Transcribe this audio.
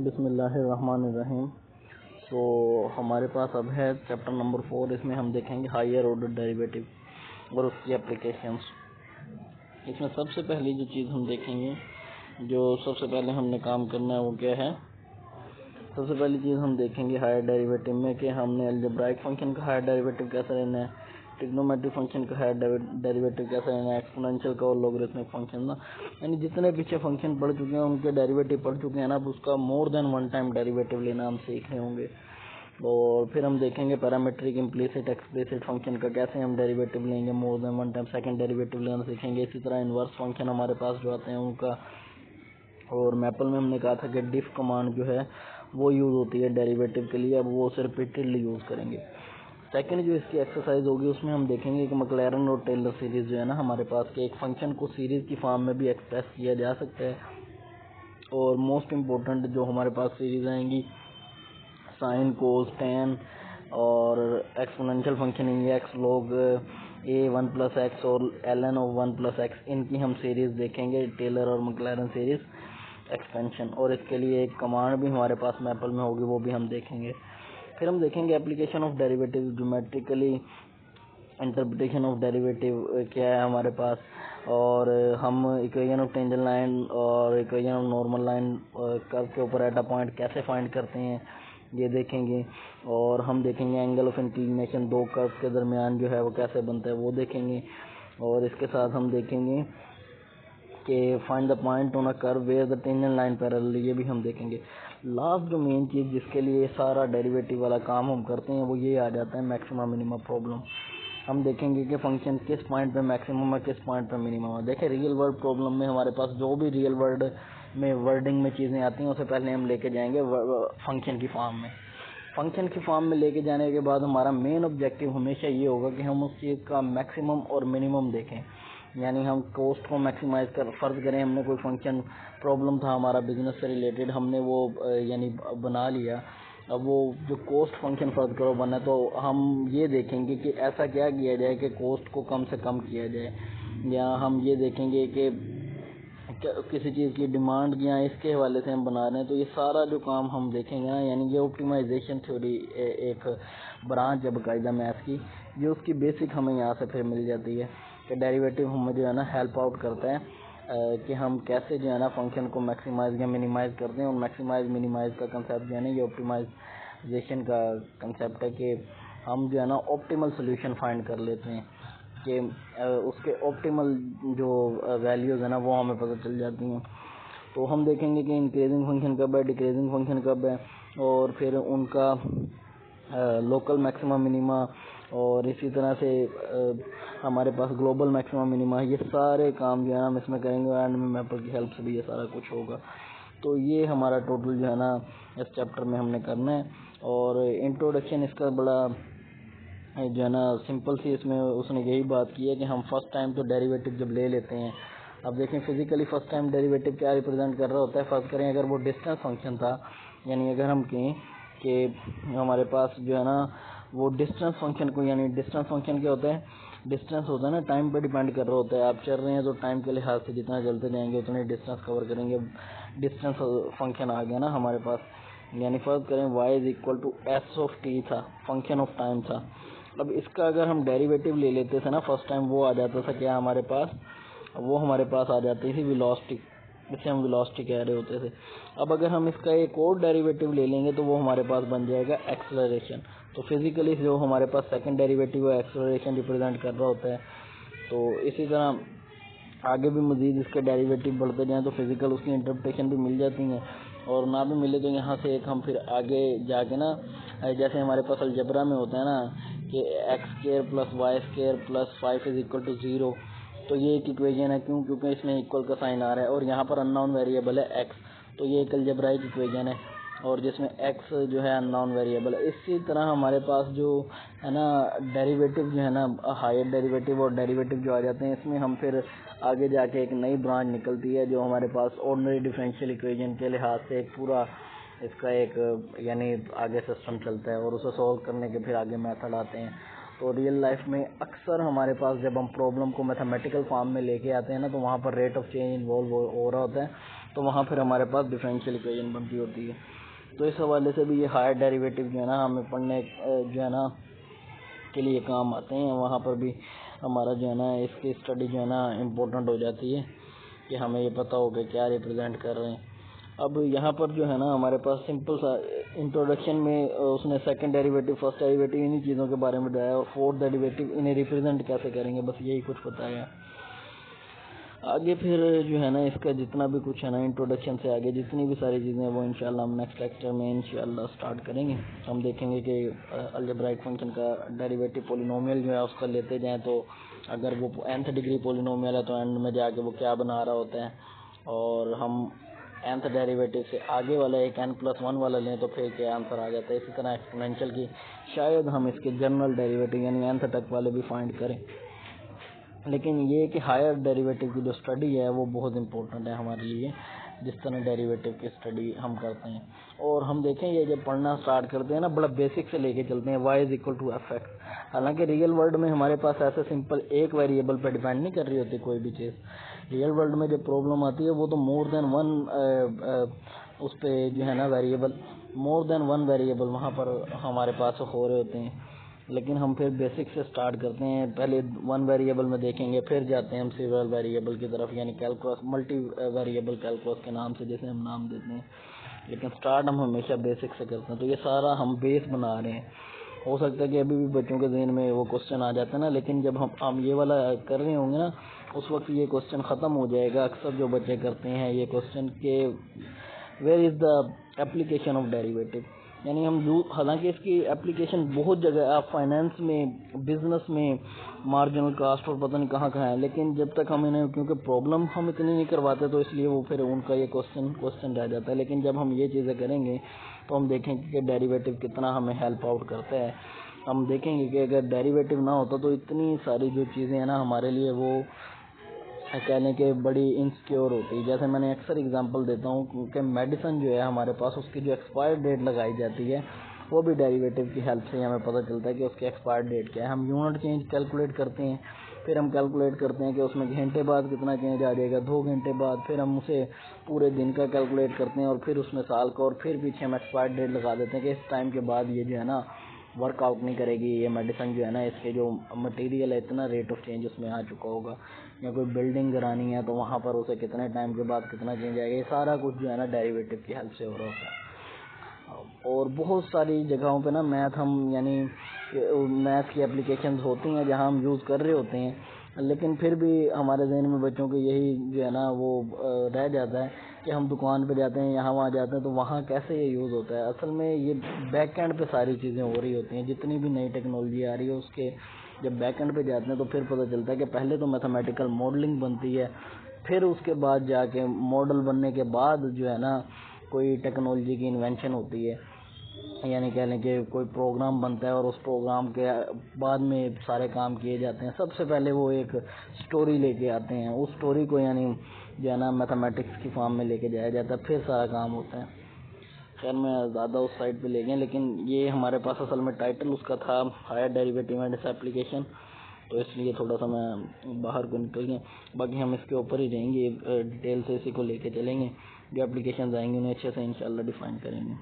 بسم اللہ الرحمن الرحیم۔ تو ہمارے پاس اب ہے چیپٹر نمبر 4۔ اس میں ہم دیکھیں گے ہائر آرڈر ڈیریویٹو اور اس کی اپلیکیشنس۔ اس میں سب سے پہلی جو چیز ہم دیکھیں گے، جو سب سے پہلے ہم نے کام کرنا ہے وہ کیا ہے؟ سب سے پہلی چیز ہم دیکھیں گے ہائر ڈیریویٹو میں کہ ہم نے الجبرائک فنکشن کا ہائر ڈیریویٹو کیسے لینا ہے، ٹریگنومیٹرک فنکشن کا ہائر ڈیریویٹو کیسے لینا ہے، ایکسپوننشل کا اور لوگرتھمک فنکشن کا، یعنی جتنے پیچھے فنکشن پڑھ چکے ہیں ان کے ڈیریویٹو پڑھ چکے ہیں نا، اب اس کا مور دین ون ٹائم ڈیریویٹو لینا ہم سیکھ رہے ہوں گے۔ اور پھر ہم دیکھیں گے پیرامیٹرک امپلیسٹ ایکسپلیسٹ فنکشن کا کیسے ہم ڈیریویٹو لیں گے، مور دین ون ٹائم سیکنڈ ڈیریویٹو لینا سیکھیں گے۔ اسی طرح انورس فنکشن ہمارے پاس جو آتے ہیں ان کا، اور میپل میں ہم نے کہا تھا کہ ڈف کمانڈ جو ہے وہ یوز ہوتی ہے ڈیریویٹو کے لیے، اب وہ اسے ریپیٹڈلی یوز کریں گے۔ سیکنڈ جو اس کی ایکسرسائز ہوگی اس میں ہم دیکھیں گے کہ مکلارن اور ٹیلر سیریز جو ہے نا ہمارے پاس کہ ایک فنکشن کو سیریز کی فارم میں بھی ایکسپریس کیا جا سکتا ہے، اور موسٹ امپورٹنٹ جو ہمارے پاس سیریز آئیں گی سائن، کوس، ٹین اور ایکسپوننشل فنکشن ایکس لوگ اے 1 پلس ایکس اور ln of 1 پلس ایکس، ان کی ہم سیریز دیکھیں گے، ٹیلر اور مکلارن سیریز ایکسپینشن، اور اس کے لیے ایک کمانڈ بھی ہمارے پاس میپل میں ہوگی، وہ بھی ہم دیکھیں گے۔ پھر ہم دیکھیں گے application of derivative, geometrically interpretation of derivative کیا ہے ہمارے پاس، اور ہم ایکویشن آف ٹینجنٹ لائن اور equation of normal line curve کے اوپر ایٹ اے پوائنٹ کیسے فائنڈ کرتے ہیں یہ دیکھیں گے، اور ہم دیکھیں گے اینگل آف انکلینیشن دو کروز کے درمیان جو ہے وہ کیسے بنتا ہے وہ دیکھیں گے، اور اس کے ساتھ ہم دیکھیں گے کہ فائنڈ دا پوائنٹ آن اے کرو where the tangent line parallel, یہ بھی ہم دیکھیں گے۔ لاسٹ جو مین چیز جس کے لیے سارا ڈیریویٹو والا کام ہم کرتے ہیں وہ یہ آ جاتا ہے میکسیمم منیمم پرابلم۔ ہم دیکھیں گے کہ فنکشن کس پوائنٹ پہ میکسیمم ہے، کس پوائنٹ پہ منیمم ہے۔ دیکھیں ریئل ورلڈ پرابلم میں ہمارے پاس جو بھی ریئل ورلڈ میں ورڈنگ میں چیزیں آتی ہیں اسے پہلے ہم لے کے جائیں گے فنکشن کی فارم میں۔ فنکشن کی فارم میں لے کے جانے کے بعد ہمارا مین آبجیکٹیو ہمیشہ یہ ہوگا کہ ہم اس چیز کا میکسیمم اور منیمم دیکھیں، یعنی ہم کوسٹ کو میکسیمائز فرض کریں ہم نے کوئی فنکشن پرابلم تھا ہمارا بزنس سے ریلیٹڈ، ہم نے وہ یعنی بنا لیا، اب وہ جو کوسٹ فنکشن فرض کرو بنا، تو ہم یہ دیکھیں گے کہ ایسا کیا کیا جائے کہ کوسٹ کو کم سے کم کیا جائے، یا ہم یہ دیکھیں گے کہ کسی چیز کی ڈیمانڈ یا اس کے حوالے سے ہم بنا رہے ہیں، تو یہ سارا جو کام ہم دیکھیں گے نا، یعنی یہ آپٹیمائزیشن تھیوری ایک برانچ ہے باقاعدہ میتھ کی، یہ اس کی بیسک ہمیں یہاں سے پھر مل جاتی ہے کہ ڈیریویٹو ہمیں جو ہے نا ہیلپ آؤٹ کرتا ہے کہ ہم کیسے جو ہے نا فنکشن کو میکسیمائز یا منیمائز کرتے ہیں، اور میکسیمائز منیمائز کا کنسیپٹ جو ہے نا یہ آپٹیمائزیشن کا کنسیپٹ ہے کہ ہم جو ہے نا آپٹیمل سولوشن فائنڈ کر لیتے ہیں، کہ اس کے آپٹیمل جو ویلیوز ہیں نا وہ ہمیں پتہ چل جاتی ہیں۔ تو ہم دیکھیں گے کہ انکریزنگ فنکشن کب ہے، ڈیکریزنگ فنکشن کب ہے، اور پھر ان کا لوکل میکسیمم منیما، اور اسی طرح سے ہمارے پاس گلوبل میکسیمم منیما، یہ سارے کام جو ہے نا ہم اس میں کریں گے، اینڈ میں میپل کی ہیلپ سے بھی یہ سارا کچھ ہوگا۔ تو یہ ہمارا ٹوٹل جو ہے نا اس چیپٹر میں ہم نے کرنا ہے، اور انٹروڈکشن اس کا بڑا جو ہے نا سمپل سی، اس میں اس نے یہی بات کی ہے کہ ہم فرسٹ ٹائم تو ڈیریویٹو جب لے لیتے ہیں، اب دیکھیں فزیکلی فرسٹ ٹائم ڈیریویٹو کیا ریپرزینٹ کر رہا ہوتا ہے، فرض کریں اگر وہ ڈسٹینس فنکشن تھا، یعنی اگر ہم کہیں کہ ہمارے پاس جو ہے نا وہ ڈسٹینس فنکشن کو، یعنی ڈسٹینس فنکشن کیا ہوتا ہے، ڈسٹینس ہوتا ہے نا ٹائم پہ ڈیپینڈ کر رہا ہوتا ہے، آپ چل رہے ہیں تو ٹائم کے لحاظ سے جتنا چلتے جائیں گے اتنے ڈسٹینس کور کریں گے، ڈسٹینس فنکشن آ گیا نا ہمارے پاس، یعنی فرض کریں y=s تھا، فنکشن آف ٹائم تھا، اب اس کا اگر ہم ڈیریویٹو لے لیتے تھے نا فرسٹ ٹائم، وہ آ جاتا تھا کیا ہمارے پاس، وہ ہمارے پاس آ جاتی تھی ویلوسٹی، اسے ہم ویلوسٹی کہہ رہے ہوتے تھے۔ اب اگر ہم اس کا ایک اور ڈیریویٹو لے لیں گے تو وہ ہمارے پاس بن جائے گا ایکسلریشن، تو فزیکلی جو ہمارے پاس سیکنڈ ڈیریویٹو ہے ایکسلریشن ریپرزینٹ کر رہا ہوتا ہے۔ تو اسی طرح آگے بھی مزید اس کے ڈیریویٹو بڑھتے جائیں تو فزیکل اس کی انٹرپریٹیشن بھی مل جاتی ہیں، اور نہ بھی ملے تو یہاں سے ایک ہم پھر آگے جا کے نا، جیسے ہمارے پاس الجبرا میں ہوتا ہے نا کہ x² + y² + 5 = 0، تو یہ ایک ایکویشن ہے، کیونکہ اس میں ایکول کا سائن آ رہا ہے، اور یہاں پر ان نون ویریبل ہے x، تو یہ ایک الجبرائک ایکویشن ہے، اور جس میں x جو ہے ان نون ویریبل ہے۔ اسی طرح ہمارے پاس جو ہے نا ڈیریویٹو جو ہے نا ہائر ڈیریویٹو اور ڈیریویٹو جو آ جاتے ہیں، اس میں ہم پھر آگے جا کے ایک نئی برانچ نکلتی ہے جو ہمارے پاس آرڈنری ڈیفرینشیل ایکویشن کے لحاظ سے ایک پورا اس کا ایک یعنی آگے سسٹم چلتا ہے، اور اسے سولو کرنے کے پھر آگے میتھڈ آتے ہیں۔ تو ریئل لائف میں اکثر ہمارے پاس جب ہم پرابلم کو میتھمیٹیکل فارم میں لے کے آتے ہیں نا، تو وہاں پر ریٹ آف چینج انوالو ہو رہا ہوتا ہے، تو وہاں پھر ہمارے پاس ڈیفرینشیل ایکویشن بنتی ہوتی ہے. تو اس حوالے سے بھی یہ ہائر ڈیریویٹو جو ہے نا ہمیں پڑھنے جو ہے نا کے لیے کام آتے ہیں. وہاں پر بھی ہمارا جو ہے نا اس کی اسٹڈی جو ہے نا امپورٹنٹ ہو جاتی ہے کہ ہمیں یہ پتہ ہو کہ کیا ریپرزینٹ کر رہے ہیں. اب یہاں پر جو ہے نا ہمارے پاس سمپل سا انٹروڈکشن میں اس نے سیکنڈ ڈیریویٹو فرسٹ ڈیریویٹو انہی چیزوں کے بارے میں بتایا اور فورتھ ڈیریویٹو انہیں ریپرزینٹ کیسے کریں گے، بس یہی کچھ بتایا. آگے پھر جو ہے نا اس کا جتنا بھی کچھ ہے نا انٹروڈکشن سے آگے جتنی بھی ساری چیزیں ہیں وہ انشاءاللہ ہم نیکسٹ لیکچر میں انشاءاللہ سٹارٹ کریں گے. ہم دیکھیں گے کہ الجبرائک فنکشن کا ڈیریویٹو پولینومیل جو ہے اس کا لیتے جائیں تو اگر وہ nth ڈگری پولینومیل ہے تو اینڈ میں جا کے وہ کیا بنا رہا ہوتا ہے، اور ہم nth ڈیریویٹو سے آگے والا ایک n+1 والا لیں تو پھر کیا آنسر آ جاتا ہے. اسی طرح ایکسپونینشیل کی شاید ہم اس کے جنرل ڈیریویٹو یعنی nth تک والے بھی فائنڈ کریں. لیکن یہ کہ ہائر ڈیریویٹو کی جو اسٹڈی ہے وہ بہت امپورٹنٹ ہے ہمارے لیے، جس طرح ڈیریویٹو کی اسٹڈی ہم کرتے ہیں. اور ہم دیکھیں گے جب پڑھنا سٹارٹ کرتے ہیں نا بڑا بیسک سے لے کے چلتے ہیں y=f(x). حالانکہ ریئل ورلڈ میں ہمارے پاس ایسے سمپل ایک ویریبل پہ ڈیپینڈ نہیں کر رہی ہوتی کوئی بھی چیز. ریئل ورلڈ میں جو پرابلم آتی ہے وہ تو مور دین ون ویریبل وہاں پر ہمارے پاس ہو رہے ہوتے ہیں. لیکن ہم پھر بیسک سے سٹارٹ کرتے ہیں، پہلے ون ویریبل میں دیکھیں گے، پھر جاتے ہیں ہم سیورل ویریبل کی طرف یعنی کیلکولس ملٹی ویریبل کیلکولس کے نام سے جیسے ہم نام دیتے ہیں. لیکن سٹارٹ ہم ہمیشہ بیسک سے کرتے ہیں. تو یہ سارا ہم بیس بنا رہے ہیں. ہو سکتا ہے کہ ابھی بھی بچوں کے ذہن میں وہ کوسچن آ جاتا ہے نا، لیکن جب ہم یہ والا کر رہے ہوں گے نا اس وقت یہ کوسچن ختم ہو جائے گا. اکثر جو بچے کرتے ہیں یہ کوسچن کہ where is the application of derivative, یعنی حالانکہ اس کی اپلیکیشن بہت جگہ آپ فائنینس میں، بزنس میں، مارجنل کاسٹ اور پتہ نہیں کہاں کہاں ہے. لیکن جب تک ہم انہیں کیونکہ پرابلم ہم اتنی نہیں کرواتے تو اس لیے وہ پھر ان کا یہ کوسچن رہ جاتا ہے. لیکن جب ہم یہ چیزیں کریں گے تو ہم دیکھیں گے کہ ڈیریویٹو کتنا ہمیں ہیلپ آؤٹ کرتا ہے. ہم دیکھیں گے کہ اگر ڈیریویٹو نہ ہوتا تو اتنی ساری جو چیزیں ہیں نا ہمارے لیے وہ کہنے کہ بڑی انسیکیور ہوتی. جیسے میں نے اکثر اگزامپل دیتا ہوں کہ میڈیسن جو ہے ہمارے پاس اس کی جو ایکسپائر ڈیٹ لگائی جاتی ہے وہ بھی ڈیریویٹو کی ہیلپ سے ہمیں پتہ چلتا ہے کہ اس کی ایکسپائر ڈیٹ کیا ہے. ہم یونٹ چینج کیلکولیٹ کرتے ہیں، پھر ہم کیلکولیٹ کرتے ہیں کہ اس میں گھنٹے بعد کتنا چینج آ جائے گا، 2 گھنٹے بعد، پھر ہم اسے پورے دن کا کیلکولیٹ کرتے ہیں اور پھر اس میں سال کا، اور پھر پیچھے ہم ایکسپائر ڈیٹ لگا دیتے ہیں کہ اس ٹائم کے بعد یہ جو ہے نا ورک آؤٹ نہیں کرے گی، یہ میڈیسن جو ہے نا اس کے جو مٹیریل ہے اتنا ریٹ آف چینج اس میں آ چکا ہوگا. یا کوئی بلڈنگ گرانی ہے تو وہاں پر اسے کتنے ٹائم کے بعد کتنا چینج آئے گا. یہ سارا کچھ جو ہے نا ڈیریویٹو کی ہیلپ سے ہو رہا ہوتا ہے. اور بہت ساری جگہوں پہ نا میتھ کی اپلیکیشنز ہوتی ہیں جہاں ہم یوز کر رہے ہوتے ہیں، لیکن پھر بھی ہمارے ذہن میں بچوں کے یہی جو ہے نا وہ رہ جاتا ہے کہ ہم دکان پہ جاتے ہیں، یہاں وہاں جاتے ہیں تو وہاں کیسے یہ یوز ہوتا ہے. اصل میں یہ بیک اینڈ پہ ساری چیزیں ہو رہی ہوتی ہیں. جتنی بھی نئی ٹیکنالوجی آ رہی ہے اس کے جب بیک اینڈ پہ جاتے ہیں تو پھر پتہ چلتا ہے کہ پہلے تو میتھمیٹیکل ماڈلنگ بنتی ہے، پھر اس کے بعد جا کے ماڈل بننے کے بعد جو ہے نا کوئی ٹیکنالوجی کی انوینشن ہوتی ہے، یعنی کہہ لیں کہ کوئی پروگرام بنتا ہے اور اس پروگرام کے بعد میں سارے کام کیے جاتے ہیں. سب سے پہلے وہ ایک سٹوری لے کے آتے ہیں، اس سٹوری کو یعنی جو ہے نا میتھمیٹکس کی فارم میں لے کے جایا جاتا ہے، پھر سارا کام ہوتا ہے. خیر میں زیادہ اس سائڈ پہ لے گئے، لیکن یہ ہمارے پاس اصل میں ٹائٹل اس کا تھا higher derivative and its application, تو اس لیے تھوڑا سا میں باہر کو نکل گیا. باقی ہم اس کے اوپر ہی رہیں گے، ڈیٹیل سے اسی کو لے کے چلیں گے. جو اپلیکیشنز آئیں گے انہیں اچھے سے انشاءاللہ ڈیفائن کریں گے.